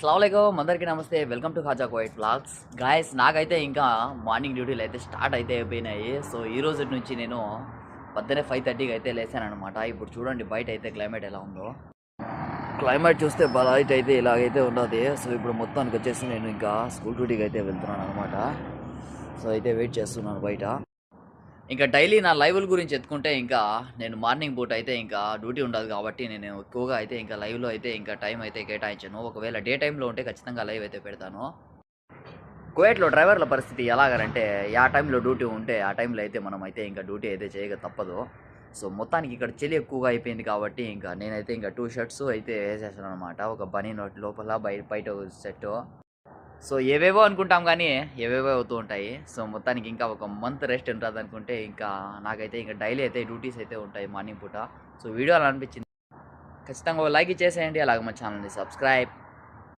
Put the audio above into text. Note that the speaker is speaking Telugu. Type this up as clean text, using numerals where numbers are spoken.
అస్సలాముఅలైకుం అందరికీ నమస్తే. Welcome to Khaja Kuwait vlogs. Guys నాకైతే ఇంకా మార్నింగ్ డ్యూటీలు అయితే స్టార్ట్ అయితే అయిపోయినాయి. సో ఈ రోజు నుంచి నేను పొద్దున్నే 5:30కి అయితే లేసాననమాట. ఇప్పుడు చూడండి బయట అయితే క్లైమేట్ ఎలా ఉందో. క్లైమేట్ చూస్తే బయట అయితే ఇలాగైతే ఉన్నది. సో ఇప్పుడు మొత్తానికి వచ్చేసి నేను ఇంకా స్కూల్ డ్యూటీకి అయితే వెళ్తున్నాను అనమాట. సో అయితే వెయిట్ చేస్తున్నాను బయట. ఇంకా డైలీ నా లైవ్ల గురించి ఎత్తుకుంటే ఇంకా నేను మార్నింగ్ పూట అయితే ఇంకా డ్యూటీ ఉండదు కాబట్టి నేను ఎక్కువగా అయితే ఇంకా లైవ్లో అయితే ఇంకా టైం అయితే కేటాయించను. ఒకవేళ డే టైంలో ఉంటే ఖచ్చితంగా లైవ్ అయితే పెడతాను. కువైట్లో డ్రైవర్ల పరిస్థితి ఎలాగంటే ఆ టైంలో డ్యూటీ ఉంటే ఆ టైంలో అయితే మనం అయితే ఇంకా డ్యూటీ అయితే చేయక తప్పదు. సో మొత్తానికి ఇక్కడ చలి ఎక్కువగా అయిపోయింది కాబట్టి ఇంకా నేనైతే ఇంకా 2 షర్ట్స్ అయితే వేసేసాను అనమాట. ఒక బనీ నోట్ లోపల బయట సెట్. సో ఏవేవో అనుకుంటాం కానీ ఏవేవో అవుతూ ఉంటాయి. సో మొత్తానికి ఇంకా ఒక మంత్ రెస్ట్ ఉంటుంది అనుకుంటే ఇంకా నాకైతే ఇంకా డైలీ అయితే డ్యూటీస్ అయితే ఉంటాయి మార్నింగ్ పూట. సో వీడియో అలా అనిపించింది ఖచ్చితంగా ఒక లైక్ ఇచ్చేసేయండి. అలాగే మా ఛానల్ని సబ్స్క్రైబ్